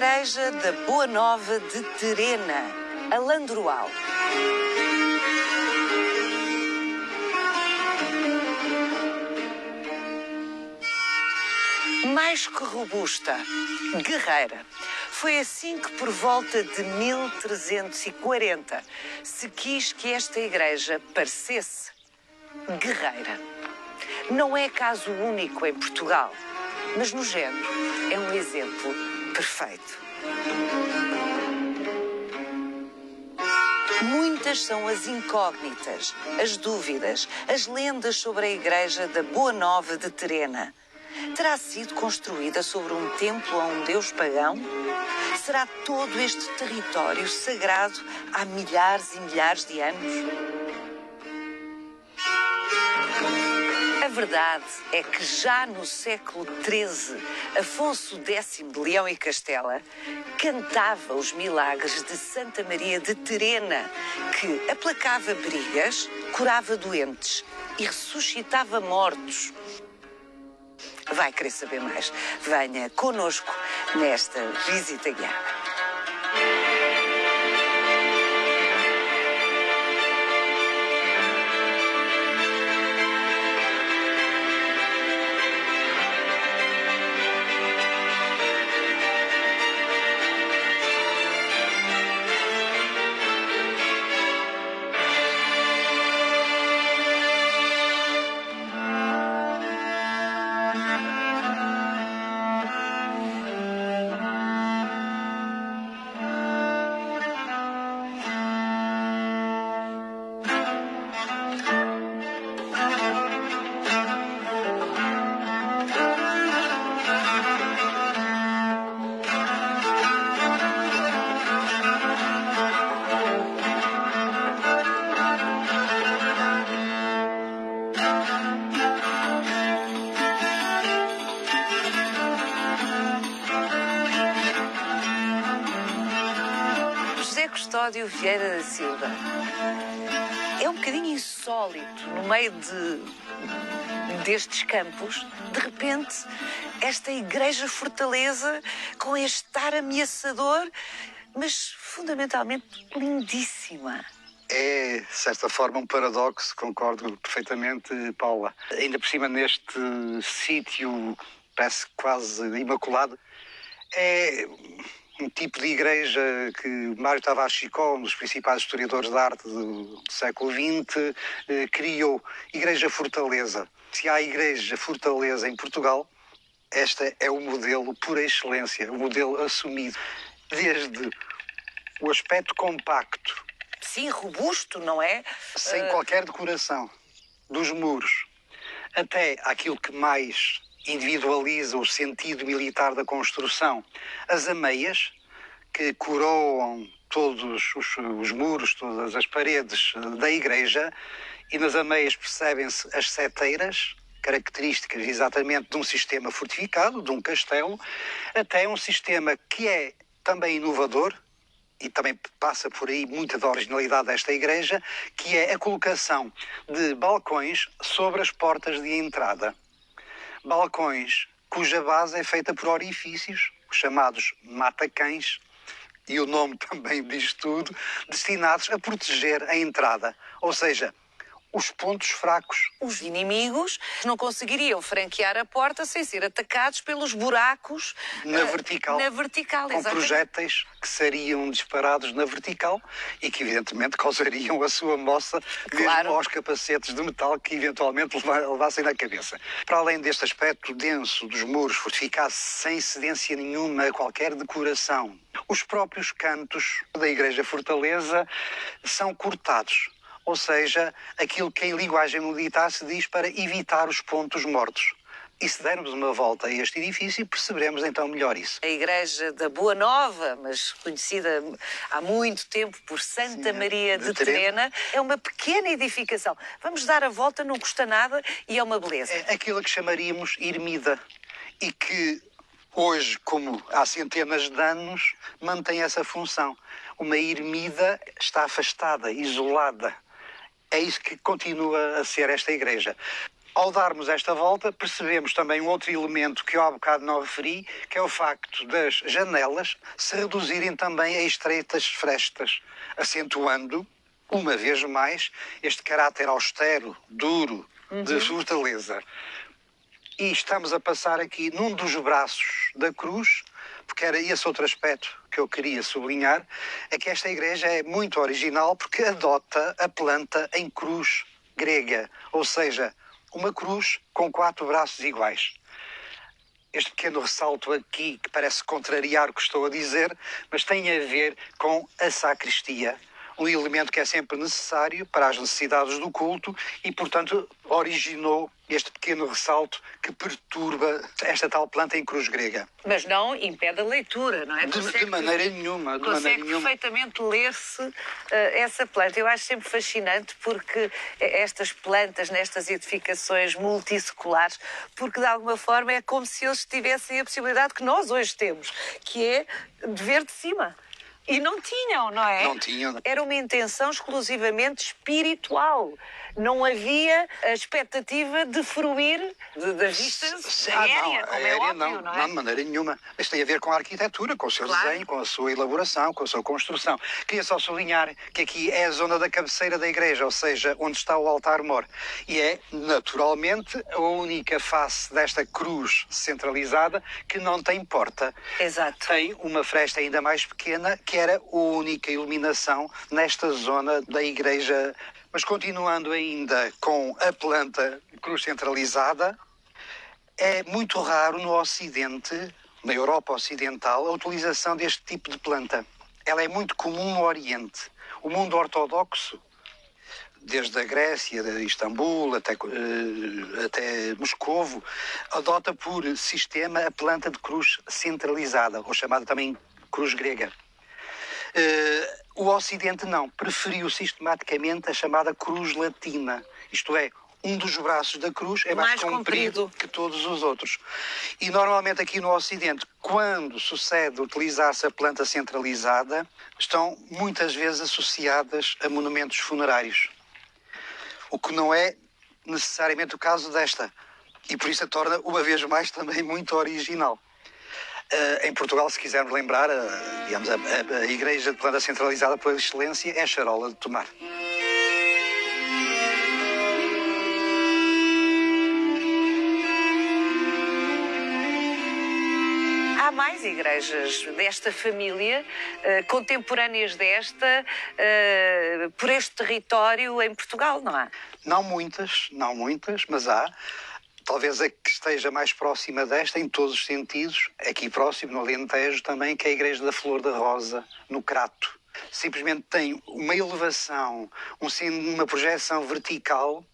Igreja da Boa Nova de Terena, a Landroal. Mais que robusta, guerreira. Foi assim que, por volta de 1340, se quis que esta igreja parecesse guerreira. Não é caso único em Portugal, mas no género é um exemplo perfeito. Muitas são as incógnitas, as dúvidas, as lendas sobre a igreja da Boa Nova de Terena. Terá sido construída sobre um templo a um deus pagão? Será todo este território sagrado há milhares e milhares de anos? A verdade é que já no século XIII, Afonso X de Leão e Castela cantava os milagres de Santa Maria de Terena, que aplacava brigas, curava doentes e ressuscitava mortos. Vai querer saber mais? Venha connosco nesta visita guiada. José Custódio Vieira da Silva. É um bocadinho insólito, no meio destes campos, de repente, esta igreja fortaleza com este ar ameaçador, mas fundamentalmente lindíssima. É, de certa forma, um paradoxo, concordo perfeitamente, Paula. Ainda por cima, neste sítio, parece quase imaculado, é um tipo de igreja que Mário Tavares Chicó, um dos principais historiadores de arte do século XX, criou. Igreja Fortaleza. Se há igreja Fortaleza em Portugal, esta é o modelo por excelência, o modelo assumido. Desde o aspecto compacto. Sim, robusto, não é? Sem qualquer decoração dos muros, até aquilo que mais individualiza o sentido militar da construção, as ameias que coroam todos os muros, todas as paredes da igreja, e nas ameias percebem-se as seteiras, características exatamente de um sistema fortificado, de um castelo, até um sistema que é também inovador, e também passa por aí muita da originalidade desta igreja, que é a colocação de balcões sobre as portas de entrada. Balcões cuja base é feita por orifícios, chamados matacães, e o nome também diz tudo, destinados a proteger a entrada, ou seja, os pontos fracos. Os inimigos não conseguiriam franquear a porta sem ser atacados pelos buracos na vertical, com exatamente. Projéteis que seriam disparados na vertical e que evidentemente causariam a sua moça, claro, mesmo aos capacetes de metal que eventualmente levassem na cabeça. Para além deste aspecto denso dos muros fortificados sem cedência nenhuma a qualquer decoração, os próprios cantos da Igreja Fortaleza são cortados. Ou seja, aquilo que em linguagem militar se diz para evitar os pontos mortos. E se dermos uma volta a este edifício, perceberemos então melhor isso. A Igreja da Boa Nova, mas conhecida há muito tempo por Santa Maria de Terena, é uma pequena edificação. Vamos dar a volta, não custa nada e é uma beleza. É aquilo que chamaríamos ermida e que hoje, como há centenas de anos, mantém essa função. Uma ermida está afastada, isolada. É isso que continua a ser esta igreja. Ao darmos esta volta, percebemos também um outro elemento que eu há bocado não referi, que é o facto das janelas se reduzirem também a estreitas frestas, acentuando, uma vez mais, este caráter austero, duro, de fortaleza. E estamos a passar aqui num dos braços da cruz, porque era esse outro aspecto que eu queria sublinhar, é que esta igreja é muito original porque adota a planta em cruz grega, ou seja, uma cruz com 4 braços iguais. Este pequeno ressalto aqui, que parece contrariar o que estou a dizer, mas tem a ver com a sacristia, um elemento que é sempre necessário para as necessidades do culto e, portanto, originou este pequeno ressalto que perturba esta tal planta em cruz grega. Mas não impede a leitura, não é? De maneira nenhuma. Consegue perfeitamente ler-se essa planta. Eu acho sempre fascinante porque estas plantas, nestas edificações multisseculares, porque de alguma forma é como se eles tivessem a possibilidade que nós hoje temos, que é de ver de cima. E não tinham, não é? Não tinham. Era uma intenção exclusivamente espiritual. Não havia a expectativa de fruir da vista aérea, como é óbvio, não é? Não, de maneira nenhuma. Isto tem a ver com a arquitetura, com o seu desenho, com a sua elaboração, com a sua construção. Queria só sublinhar que aqui é a zona da cabeceira da igreja, ou seja, onde está o altar-mor. E é, naturalmente, a única face desta cruz centralizada que não tem porta. Exato. Tem uma fresta ainda mais pequena, que era a única iluminação nesta zona da igreja. Mas continuando ainda com a planta cruz centralizada, é muito raro no Ocidente, na Europa Ocidental, a utilização deste tipo de planta. Ela é muito comum no Oriente. O mundo ortodoxo, desde a Grécia, de Istambul até Moscovo, adota por sistema a planta de cruz centralizada, ou chamada também cruz grega. O Ocidente não, preferiu sistematicamente a chamada cruz latina, isto é, um dos braços da cruz é mais comprido que todos os outros. E normalmente aqui no Ocidente, quando sucede utilizar-se a planta centralizada, estão muitas vezes associadas a monumentos funerários, o que não é necessariamente o caso desta, e por isso a torna uma vez mais também muito original. Em Portugal, se quisermos lembrar, digamos, a igreja de planta centralizada por excelência é a Charola de Tomar. Há mais igrejas desta família, contemporâneas desta, por este território em Portugal, não há? Não muitas, mas há. Talvez a que esteja mais próxima desta, em todos os sentidos, aqui próximo, no Alentejo também, que é a Igreja da Flor da Rosa, no Crato. Simplesmente tem uma elevação, uma projeção vertical,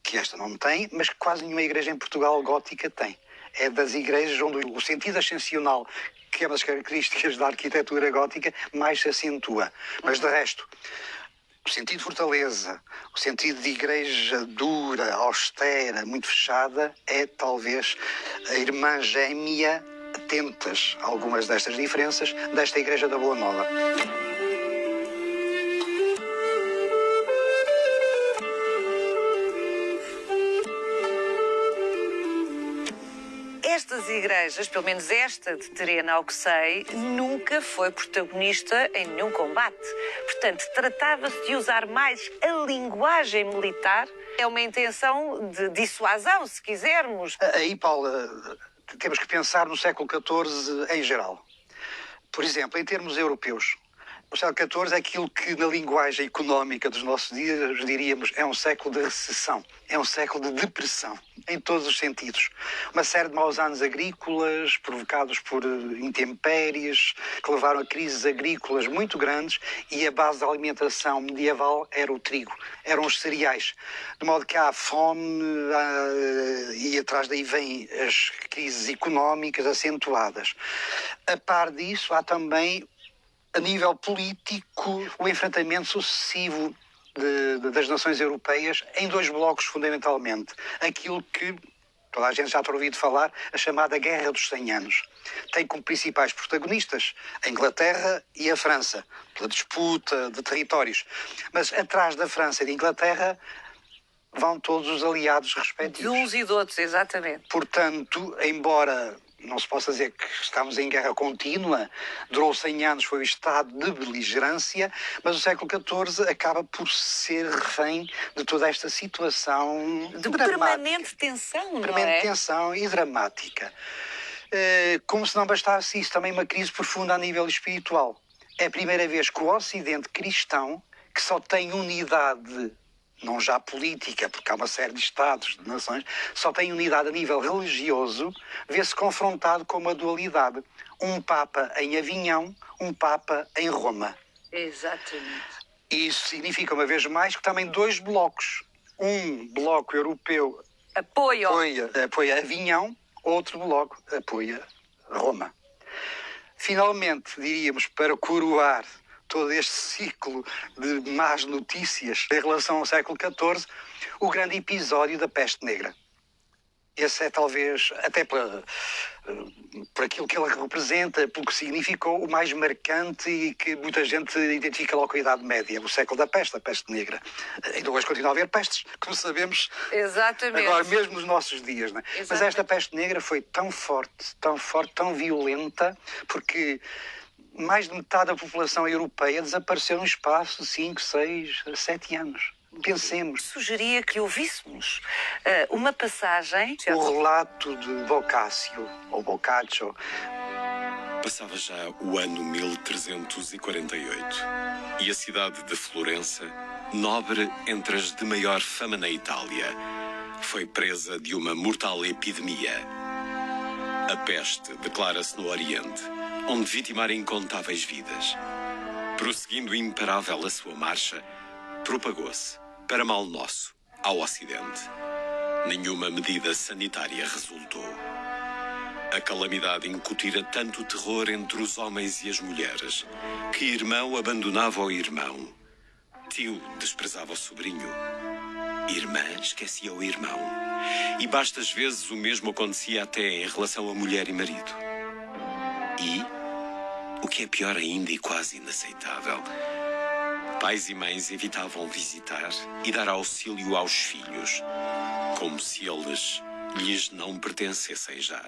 que esta não tem, mas que quase nenhuma igreja em Portugal gótica tem. É das igrejas onde o sentido ascensional, que é uma das características da arquitetura gótica, mais se acentua. Mas de resto, o sentido de fortaleza, o sentido de igreja dura, austera, muito fechada, é talvez a irmã gêmea, atentas a algumas destas diferenças, desta igreja da Boa Nova. Estas igrejas, pelo menos esta de Terena, ao que sei, nunca foi protagonista em nenhum combate. Portanto, tratava-se de usar mais a linguagem militar. É uma intenção de dissuasão, se quisermos. Aí, Paula, temos que pensar no século XIV em geral. Por exemplo, em termos europeus, o século XIV é aquilo que na linguagem económica dos nossos dias diríamos é um século de recessão, é um século de depressão, em todos os sentidos. Uma série de maus anos agrícolas provocados por intempéries que levaram a crises agrícolas muito grandes e a base da alimentação medieval era o trigo, eram os cereais. De modo que há fome e atrás daí vêm as crises económicas acentuadas. A par disso, há também a nível político, o enfrentamento sucessivo das nações europeias em 2 blocos, fundamentalmente. Aquilo que toda a gente já tem ouvido falar, a chamada Guerra dos 100 Anos. Tem como principais protagonistas a Inglaterra e a França, pela disputa de territórios. Mas atrás da França e da Inglaterra vão todos os aliados De respectivos. uns e de outros, exatamente. Portanto, embora não se possa dizer que estamos em guerra contínua, durou 100 anos, foi o estado de beligerância, mas o século XIV acaba por ser refém de toda esta situação De dramática. permanente tensão, não Permanente é? tensão e dramática. Como se não bastasse isso, também uma crise profunda a nível espiritual. É a primeira vez que o Ocidente cristão, que só tem unidade, não já política, porque há uma série de estados, de nações, só tem unidade a nível religioso, vê-se confrontado com uma dualidade. Um Papa em Avignon, um Papa em Roma. Exatamente. E isso significa, uma vez mais, que também dois blocos. Um bloco europeu Apoio. apoia Avignon, outro bloco apoia Roma. Finalmente, diríamos, para coroar todo este ciclo de más notícias em relação ao século XIV, o grande episódio da peste negra. Esse é talvez, até por aquilo que ele representa, pelo que significou, o mais marcante e que muita gente identifica logo com a Idade Média, o século da peste, a peste negra. Ainda hoje continua a haver pestes, como sabemos, Exatamente. agora mesmo nos nossos dias. Não é? Mas Exatamente. esta peste negra foi tão forte, tão violenta, porque mais de metade da população europeia desapareceu no espaço de 5, 6, 7 anos. Pensemos. Sugeria que ouvíssemos uma passagem. O relato de Boccaccio, ou Boccaccio, Passava já o ano 1348 e a cidade de Florença, nobre entre as de maior fama na Itália, foi presa de uma mortal epidemia. A peste declara-se no Oriente, onde vitimara incontáveis vidas. Prosseguindo imparável a sua marcha, propagou-se, para mal nosso, ao Ocidente. Nenhuma medida sanitária resultou. A calamidade incutira tanto terror entre os homens e as mulheres, que irmão abandonava o irmão, tio desprezava o sobrinho, irmã esquecia o irmão, e bastas vezes o mesmo acontecia até em relação a mulher e marido. E, o que é pior ainda e quase inaceitável, pais e mães evitavam visitar e dar auxílio aos filhos, como se eles lhes não pertencessem já.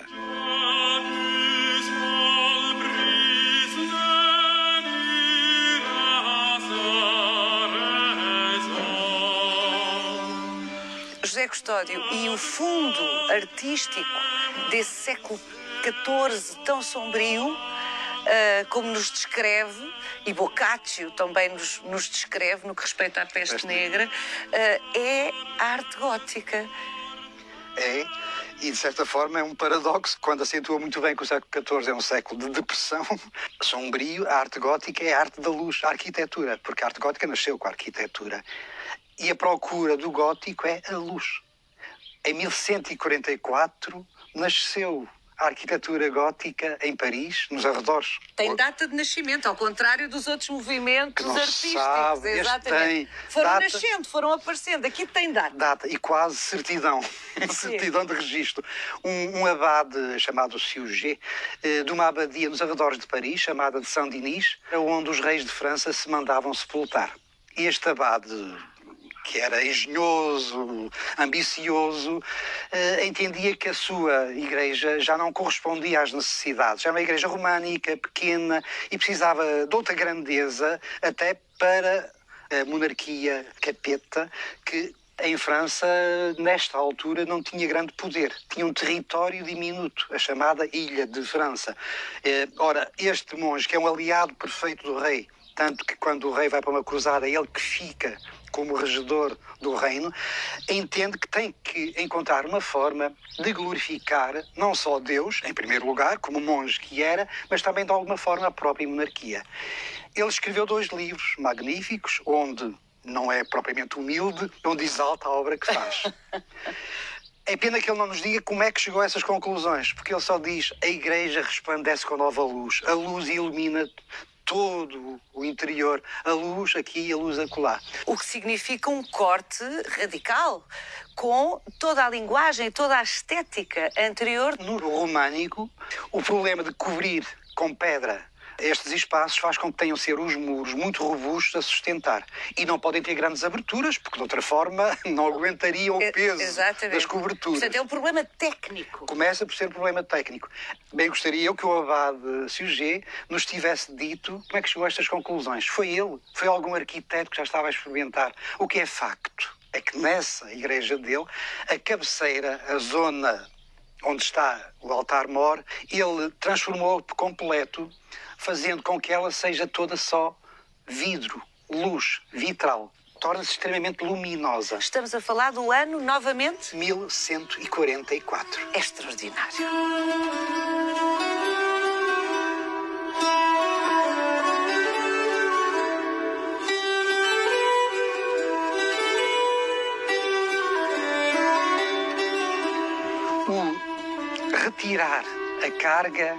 José Custódio, e o fundo artístico desse século XIV tão sombrio, como nos descreve, e Boccaccio também nos descreve no que respeita à peste negra, é a arte gótica. é, e de certa forma é um paradoxo, quando acentua muito bem que o século XIV é um século de depressão sombrio. A arte gótica é a arte da luz, a arquitetura, porque a arte gótica nasceu com a arquitetura. E a procura do gótico é a luz. Em 1144 nasceu a arquitetura gótica em Paris, nos arredores. Tem data de nascimento, ao contrário dos outros movimentos Que não se artísticos. sabe, este Exatamente. tem Foram data. nascendo, foram aparecendo. Aqui tem data. Data e quase certidão, certidão de registro. Um abade chamado Siouget, de uma abadia nos arredores de Paris, chamada de Saint-Denis, onde os reis de França se mandavam sepultar. Este abade, que era engenhoso, ambicioso, entendia que a sua igreja já não correspondia às necessidades. Era uma igreja românica, pequena, e precisava de outra grandeza até para a monarquia capeta, que em França, nesta altura, não tinha grande poder. Tinha um território diminuto, a chamada Ilha de França. Ora, este monge, que é um aliado perfeito do rei, tanto que quando o rei vai para uma cruzada, é ele que fica como regedor do reino, entende que tem que encontrar uma forma de glorificar não só Deus, em primeiro lugar, como monge que era, mas também de alguma forma a própria monarquia. Ele escreveu 2 livros magníficos, onde não é propriamente humilde, onde exalta a obra que faz. É pena que ele não nos diga como é que chegou a essas conclusões, porque ele só diz: a igreja resplandece com nova luz, a luz ilumina todo o interior, a luz aqui e a luz acolá. O que significa um corte radical com toda a linguagem, toda a estética anterior. No românico, o problema de cobrir com pedra Estes espaços faz com que tenham de ser os muros muito robustos a sustentar. E não podem ter grandes aberturas, porque de outra forma não aguentariam o peso das coberturas. Portanto, é um problema técnico. Começa por ser um problema técnico. Bem, gostaria eu que o abade Siugé nos tivesse dito como é que chegou a estas conclusões. Foi ele? Foi algum arquiteto que já estava a experimentar? O que é facto é que nessa igreja dele, a cabeceira, a zona onde está o altar-mor, ele transformou por completo, fazendo com que ela seja toda só vidro, luz, vitral. Torna-se extremamente luminosa. Estamos a falar do ano, novamente? 1144. É extraordinário. Retirar a carga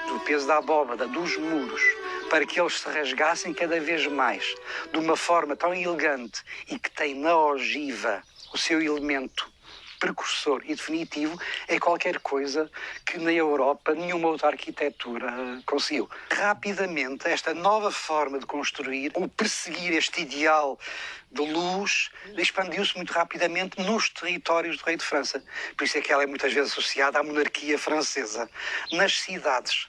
do peso da abóbada, dos muros, para que eles se rasgassem cada vez mais, de uma forma tão elegante e que tem na ogiva o seu elemento precursor e definitivo, é qualquer coisa que na Europa nenhuma outra arquitetura conseguiu. Rapidamente, esta nova forma de construir, ou perseguir este ideal de luz, expandiu-se muito rapidamente nos territórios do rei de França. Por isso é que ela é muitas vezes associada à monarquia francesa. Nas cidades,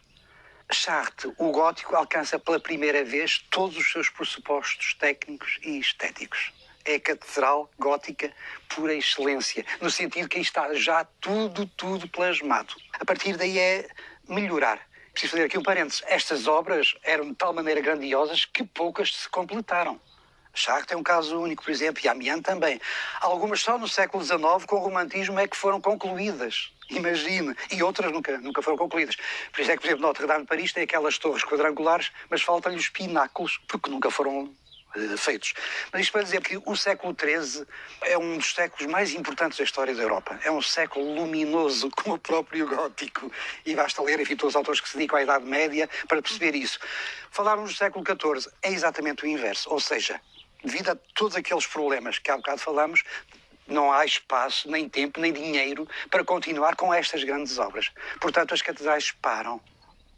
Chartres, o gótico, alcança pela primeira vez todos os seus pressupostos técnicos e estéticos. É a catedral gótica por excelência, no sentido que aí está já tudo plasmado. A partir daí é melhorar. Preciso fazer aqui um parênteses. Estas obras eram de tal maneira grandiosas que poucas se completaram. Chartres é um caso único, por exemplo, e Amiens também. Algumas só no século XIX, com o romantismo, é que foram concluídas. Imagine. E outras nunca foram concluídas. Por isso é que, por exemplo, Notre-Dame de Paris tem aquelas torres quadrangulares, mas faltam-lhe os pináculos, porque nunca foram feitos. Mas isto para dizer que o século XIII é um dos séculos mais importantes da história da Europa. É um século luminoso, como o próprio gótico. E basta ler, enfim, todos os autores que se dedicam à Idade Média para perceber isso. Falarmos do século XIV é exatamente o inverso. Ou seja, devido a todos aqueles problemas que há bocado falamos, não há espaço, nem tempo, nem dinheiro para continuar com estas grandes obras. Portanto, as catedrais param.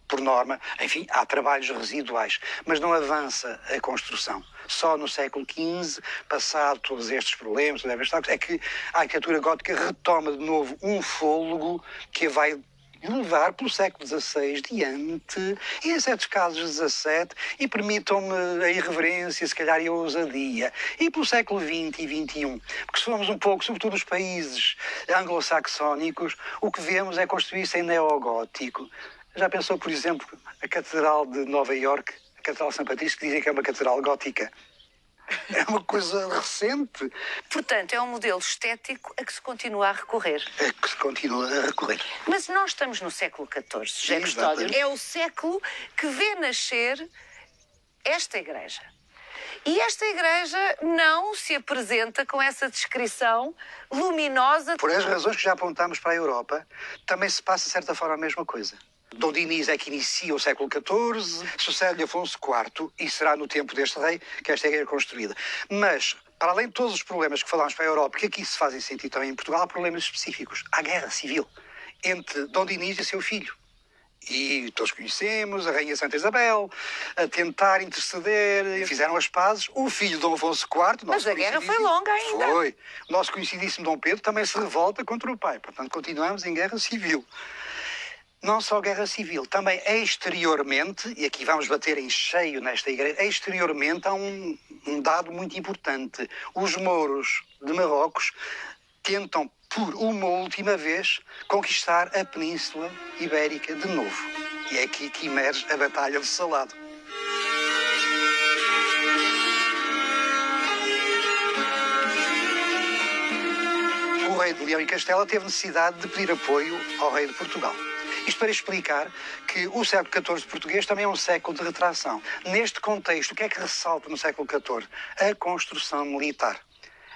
Por norma, enfim, há trabalhos residuais, mas não avança a construção. Só no século XV, passado todos estes problemas, é que a arquitetura gótica retoma de novo um fôlego que a vai levar pelo século XVI diante, e em certos casos XVII, e permitam-me a irreverência, se calhar e a ousadia, e pelo século XX e XXI. Porque se formos um pouco, sobretudo os países anglo-saxónicos, o que vemos é construir-se em neogótico. Já pensou, por exemplo, a Catedral de Nova Iorque, a Catedral de São Patrício, que dizem que é uma catedral gótica? É uma coisa recente. Portanto, é um modelo estético a que se continua a recorrer. É que se continua a recorrer. Mas nós estamos no século XIV, José Custódio. É o século que vê nascer esta igreja. E esta igreja não se apresenta com essa descrição luminosa. Por as razões que já apontámos para a Europa, também se passa, de certa forma, a mesma coisa. Dom Dinis é que inicia o século XIV, sucede-lhe Afonso IV, e será no tempo deste rei que esta igreja é construída. Mas, para além de todos os problemas que falámos para a Europa, que aqui se fazem sentir também em Portugal, há problemas específicos. Há guerra civil entre Dom Dinis e seu filho. E todos conhecemos a Rainha Santa Isabel, a tentar interceder, fizeram as pazes. O filho de Dom Afonso IV... Mas a guerra foi longa ainda. Foi. O nosso conhecidíssimo Dom Pedro também se revolta contra o pai. Portanto, continuamos em guerra civil. Não só guerra civil, também exteriormente, e aqui vamos bater em cheio nesta igreja, exteriormente há um dado muito importante. Os mouros de Marrocos tentam, por uma última vez, conquistar a Península Ibérica de novo. E é aqui que emerge a Batalha do Salado. O rei de Leão e Castela teve necessidade de pedir apoio ao rei de Portugal. Isto para explicar que o século XIV português também é um século de retração. Neste contexto, o que é que ressalta no século XIV? A construção militar.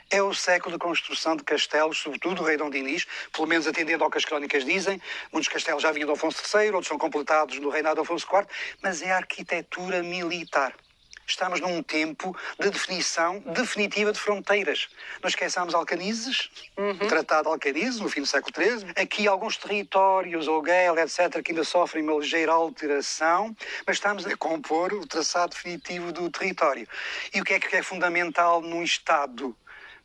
É o século de construção de castelos, sobretudo o rei Dom Dinis, pelo menos atendendo ao que as crónicas dizem. Muitos castelos já vinham de Afonso III, outros são completados no reinado de Afonso IV, mas é a arquitetura militar. Estamos num tempo de definição definitiva de fronteiras. Não esqueçamos Alcanizes, o Tratado de Alcanizes, no fim do século XIII. Aqui alguns territórios, Ouguel, etc., que ainda sofrem uma ligeira alteração, mas estamos a compor o traçado definitivo do território. E o que é fundamental num Estado?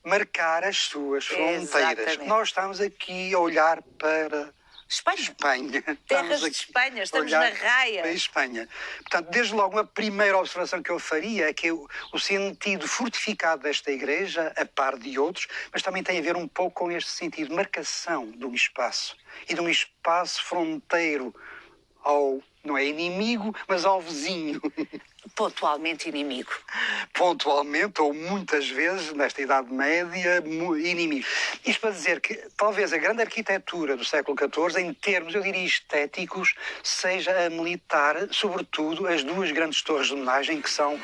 Marcar as suas fronteiras. Exatamente. Nós estamos aqui a olhar para Espanha. Terras de Espanha, estamos na raia. Para a Espanha. Portanto, desde logo, a primeira observação que eu faria é que o sentido fortificado desta igreja, a par de outros, mas também tem a ver um pouco com este sentido de marcação de um espaço. E de um espaço fronteiro ao, não é inimigo, mas ao vizinho. Pontualmente inimigo. Pontualmente, ou muitas vezes, nesta Idade Média, inimigo. Isto para dizer que talvez a grande arquitetura do século XIV, em termos, eu diria, estéticos, seja a militar, sobretudo as duas grandes torres de homenagem, que são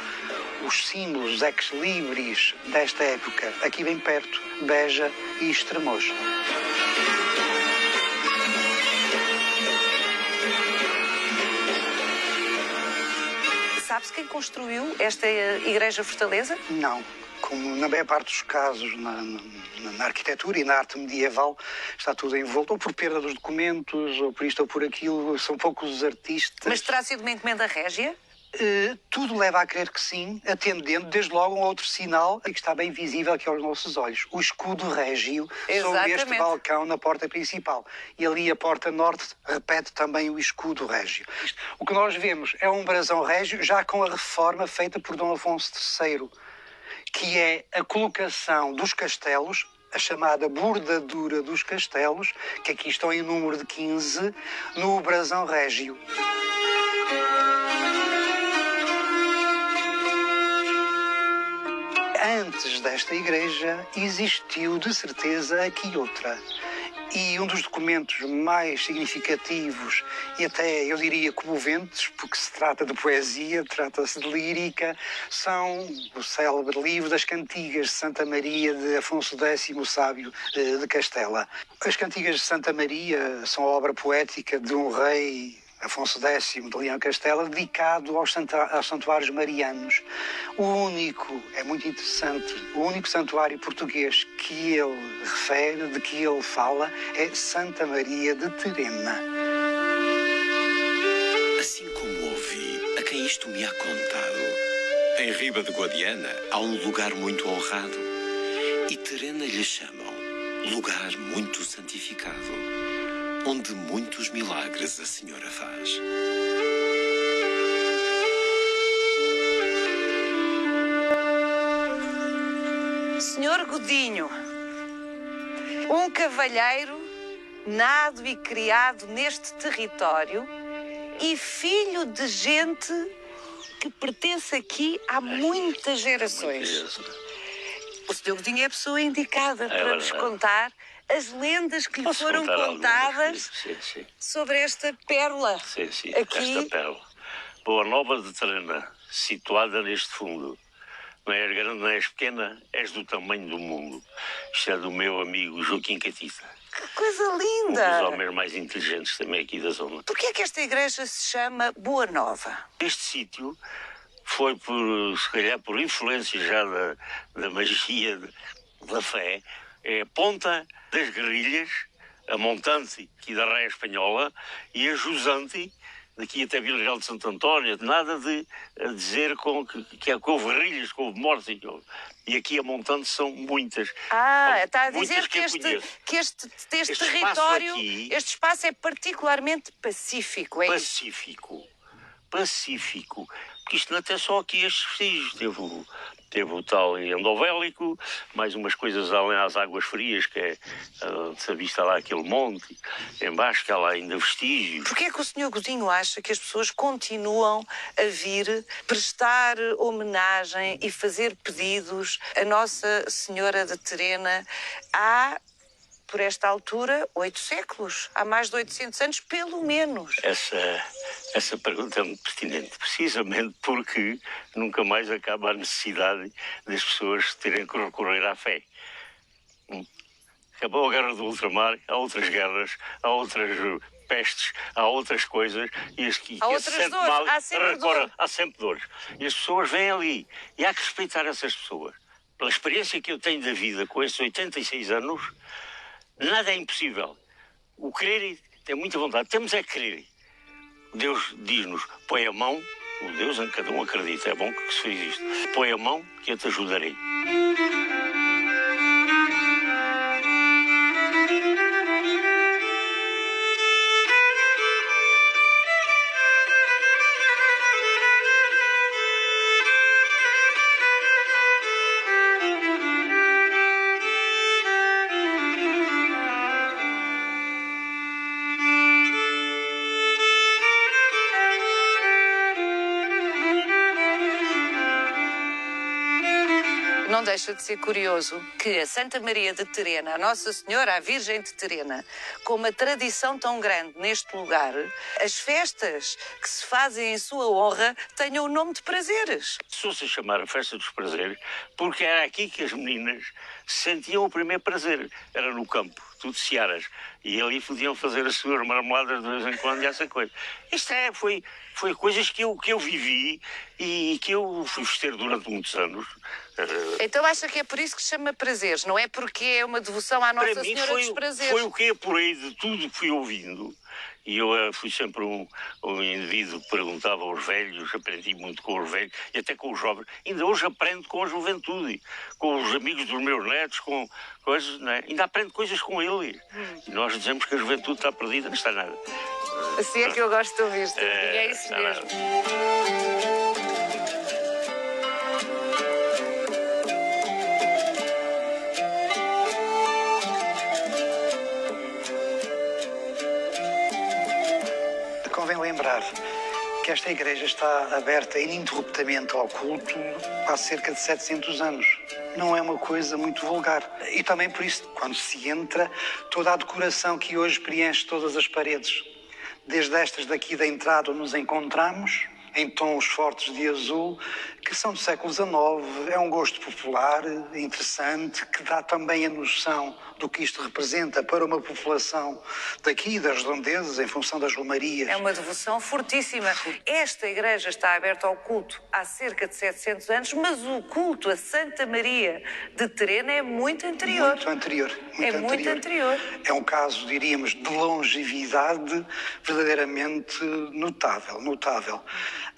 os símbolos ex-libris desta época, aqui bem perto, Beja e Estremoz. Sabe-se quem construiu esta igreja-fortaleza? Não. Como na maior parte dos casos na arquitetura e na arte medieval, está tudo envolto, ou por perda dos documentos, ou por isto ou por aquilo. São poucos os artistas. Mas terá sido uma encomenda régia? Tudo leva a crer que sim, atendendo desde logo a um outro sinal que está bem visível aqui aos nossos olhos. O escudo régio sobre este balcão na porta principal. E ali a porta norte repete também o escudo régio. O que nós vemos é um brasão régio já com a reforma feita por Dom Afonso III, que é a colocação dos castelos, a chamada bordadura dos castelos, que aqui estão em número de 15, no brasão régio. Antes desta igreja existiu de certeza aqui outra. E um dos documentos mais significativos e até, eu diria, comoventes, porque se trata de poesia, trata-se de lírica, são o célebre livro das Cantigas de Santa Maria de Afonso X, o Sábio de Castela. As Cantigas de Santa Maria são a obra poética de um rei, Afonso X de Leão e Castela, dedicado aos santuários marianos. O único, é muito interessante, o único santuário português que ele refere, de que ele fala, é Santa Maria de Terema. Assim como ouvi a quem isto me há contado, em Riba de Guadiana há um lugar muito honrado, e Terena lhe chamam lugar muito santificado, onde muitos milagres a senhora faz. Senhor Godinho, um cavalheiro nado e criado neste território e filho de gente que pertence aqui há muitas gerações. O Senhor Godinho é a pessoa indicada para nos contar as lendas que lhe foram contadas sobre esta pérola. Sim, aqui. Esta pérola. Boa Nova de Terena, situada neste fundo. Não és grande, não és pequena, és do tamanho do mundo. Isto é do meu amigo Joaquim Catita. Que coisa Um linda! dos homens mais inteligentes também aqui da zona. Porquê é que esta igreja se chama Boa Nova? Este sítio foi, se calhar, por influência já da magia da fé, é a ponta das guerrilhas, a montante aqui da Raia Espanhola e a jusante daqui até Vila Real de Santo António. Nada de dizer que houve guerrilhas, que houve mortes. E aqui a montante são muitas. Está a dizer que este território, este espaço é particularmente pacífico, é isso? Pacífico. Porque isto não é até só aqui estes vestígios. Teve o tal endovélico, mais umas coisas além às águas frias, que é, se avista lá aquele monte, embaixo que há lá ainda vestígios. Porquê é que o Sr. Godinho acha que as pessoas continuam a vir prestar homenagem e fazer pedidos a Nossa Senhora de Terena há, por esta altura, 8 séculos? Há mais de 800 anos, pelo menos. Essa pergunta é muito pertinente, precisamente porque nunca mais acaba a necessidade das pessoas terem que recorrer à fé. Acabou a guerra do ultramar, há outras guerras, há outras pestes, há outras coisas. Há outras dores, há sempre dor. Há sempre dores. E as pessoas vêm ali. E há que respeitar essas pessoas. Pela experiência que eu tenho da vida com estes 86 anos, nada é impossível. O querer tem muita vontade. Temos é que querer. Deus diz-nos, põe a mão, o Deus em que cada um acredita, é bom que se fez isto. Põe a mão que eu te ajudarei. Não deixa de ser curioso que a Santa Maria de Terena, a Nossa Senhora, a Virgem de Terena, com uma tradição tão grande neste lugar, as festas que se fazem em sua honra tenham o nome de prazeres. Passou-se a chamar a Festa dos Prazeres porque era aqui que as meninas sentiam o primeiro prazer. Era no campo, tudo searas. E ali podiam fazer as suas marmeladas de vez em quando e essa coisa. Isto foi coisas que eu vivi e que eu fui ter durante muitos anos. Então acha que é por isso que se chama prazeres, não é porque é uma devoção à Nossa Senhora dos Prazeres? Foi o que apurei de tudo que fui ouvindo. E eu fui sempre um indivíduo que perguntava aos velhos, aprendi muito com os velhos e até com os jovens. Ainda hoje aprendo com a juventude, com os amigos dos meus netos, com coisas, não é? Ainda aprendo coisas com eles. E nós dizemos que a juventude está perdida, não está nada. Assim é que eu gosto de ouvir-te. E é isso mesmo. Nada. Convém lembrar que esta igreja está aberta ininterruptamente ao culto há cerca de 700 anos. Não é uma coisa muito vulgar. E também por isso, quando se entra, toda a decoração que hoje preenche todas as paredes, desde estas daqui da entrada onde nos encontramos, em tons fortes de azul, que são do século XIX, é um gosto popular, interessante, que dá também a noção do que isto representa para uma população daqui, das redondezas, em função das romarias. É uma devoção fortíssima. Esta igreja está aberta ao culto há cerca de 700 anos, mas o culto a Santa Maria de Terena é muito anterior. Muito anterior. Muito anterior. É um caso, diríamos, de longevidade verdadeiramente notável.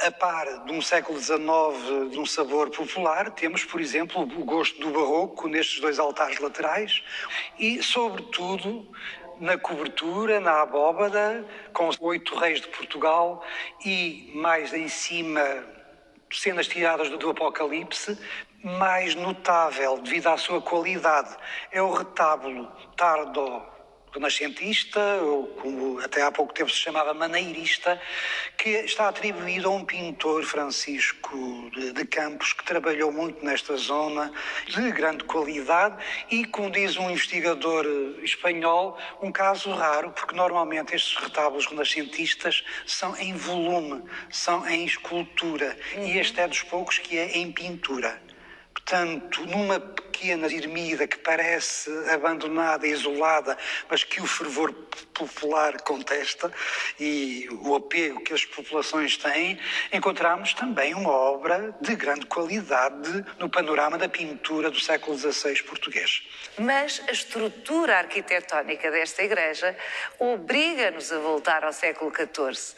A par de um século XIX, de um sabor popular, temos, por exemplo, o gosto do barroco nestes dois altares laterais e, sobretudo, na cobertura, na abóbada, com os 8 reis de Portugal e mais em cima cenas tiradas do Apocalipse. Mais notável, devido à sua qualidade, é o retábulo tardo-renascentista, ou como até há pouco tempo se chamava maneirista, que está atribuído a um pintor, Francisco de Campos, que trabalhou muito nesta zona, de grande qualidade e, como diz um investigador espanhol, um caso raro, porque normalmente estes retábulos renascentistas são em volume, são em escultura, e este é dos poucos que é em pintura. Portanto, numa pequena ermida que parece abandonada, isolada, mas que o fervor popular contesta e o apego que as populações têm, encontramos também uma obra de grande qualidade no panorama da pintura do século XVI português. Mas a estrutura arquitetónica desta igreja obriga-nos a voltar ao século XIV.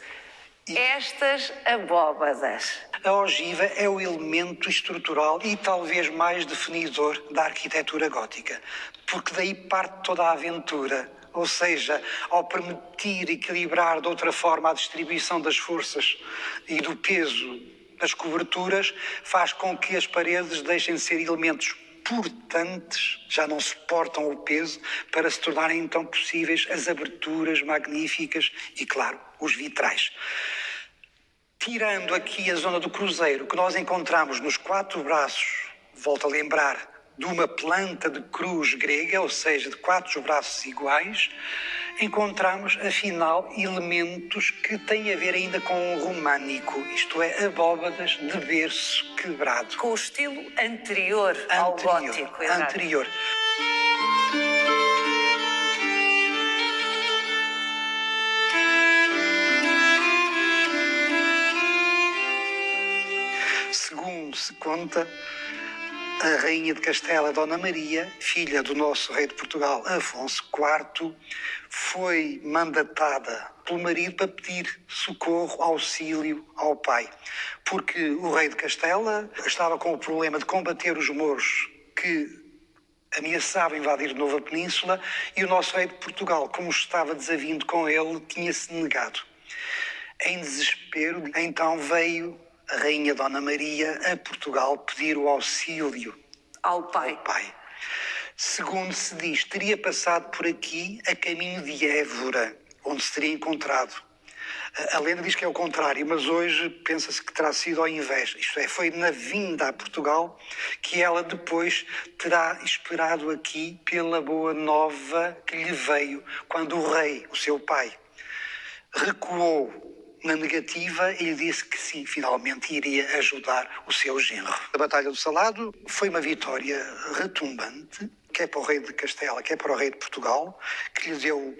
Estas abóbadas. A ogiva é o elemento estrutural e talvez mais definidor da arquitetura gótica, porque daí parte toda a aventura. Ou seja, ao permitir equilibrar de outra forma a distribuição das forças e do peso das coberturas, faz com que as paredes deixem de ser elementos portantes, já não suportam o peso, para se tornarem então possíveis as aberturas magníficas e, claro, os vitrais. Tirando aqui a zona do cruzeiro, que nós encontramos nos 4 braços, volto a lembrar, de uma planta de cruz grega, ou seja, de 4 braços iguais, encontramos, afinal, elementos que têm a ver ainda com o românico, isto é, abóbadas de berço quebrado. Com o estilo anterior ao gótico. Anterior. se conta, a rainha de Castela, Dona Maria, filha do nosso rei de Portugal, Afonso IV, foi mandatada pelo marido para pedir socorro, auxílio ao pai. Porque o rei de Castela estava com o problema de combater os mouros que ameaçavam invadir de novo a península, e o nosso rei de Portugal, como estava desavindo com ele, tinha-se negado. Em desespero, então veio a rainha Dona Maria a Portugal pedir o auxílio Ao pai. pai. Segundo se diz, teria passado por aqui a caminho de Évora, onde se teria encontrado. A lenda diz que é o contrário, mas hoje pensa-se que terá sido ao invés. Isto é, foi na vinda a Portugal que ela depois terá esperado aqui pela boa nova que lhe veio quando o rei, o seu pai, recuou na negativa e lhe disse que sim, finalmente iria ajudar o seu genro. A Batalha do Salado foi uma vitória retumbante, quer para o rei de Castela, quer para o rei de Portugal, que lhe deu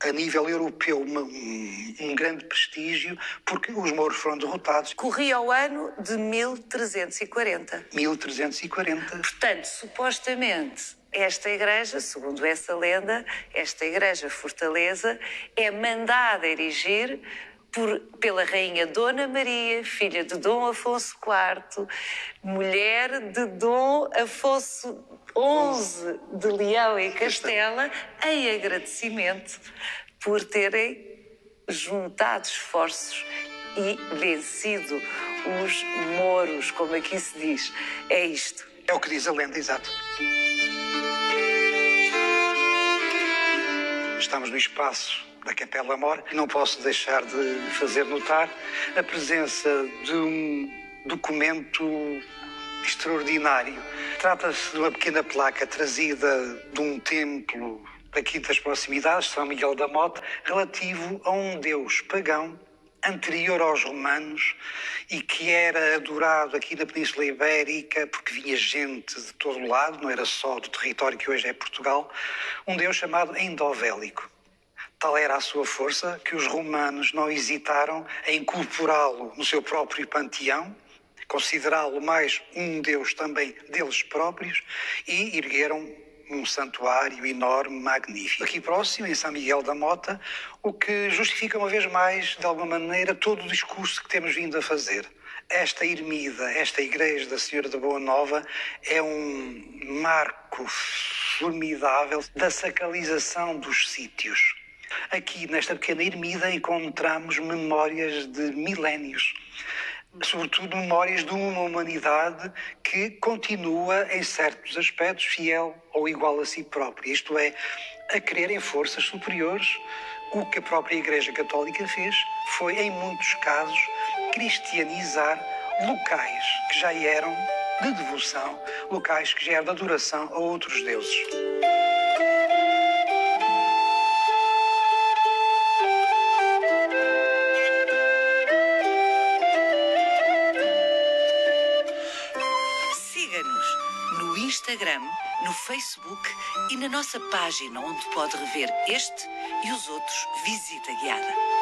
a nível europeu um grande prestígio, porque os mouros foram derrotados. Corria o ano de 1340. 1340. Portanto, supostamente, esta igreja, segundo essa lenda, esta igreja fortaleza, é mandada erigir pela rainha Dona Maria, filha de Dom Afonso IV, mulher de Dom Afonso XI de Leão e Castela, em agradecimento por terem juntado esforços e vencido os mouros, como aqui se diz. É isto. É o que diz a lenda, exato. Estamos no espaço da Capela Mor e não posso deixar de fazer notar a presença de um documento extraordinário. Trata-se de uma pequena placa trazida de um templo daqui das proximidades, São Miguel da Mota, relativo a um deus pagão anterior aos romanos e que era adorado aqui na Península Ibérica porque vinha gente de todo o lado, não era só do território que hoje é Portugal, um deus chamado Endovélico. Tal era a sua força que os romanos não hesitaram em incorporá-lo no seu próprio panteão, considerá-lo mais um deus também deles próprios, e ergueram um santuário enorme, magnífico. Aqui próximo, em São Miguel da Mota, o que justifica uma vez mais, de alguma maneira, todo o discurso que temos vindo a fazer. Esta ermida, esta igreja da Senhora da Boa Nova, é um marco formidável da sacralização dos sítios. Aqui, nesta pequena ermida, encontramos memórias de milénios, sobretudo memórias de uma humanidade que continua, em certos aspectos, fiel ou igual a si própria, isto é, a crer em forças superiores. O que a própria Igreja Católica fez foi, em muitos casos, cristianizar locais que já eram de devoção, locais que já eram de adoração a outros deuses. Instagram, no Facebook e na nossa página onde pode rever este e os outros Visita Guiada.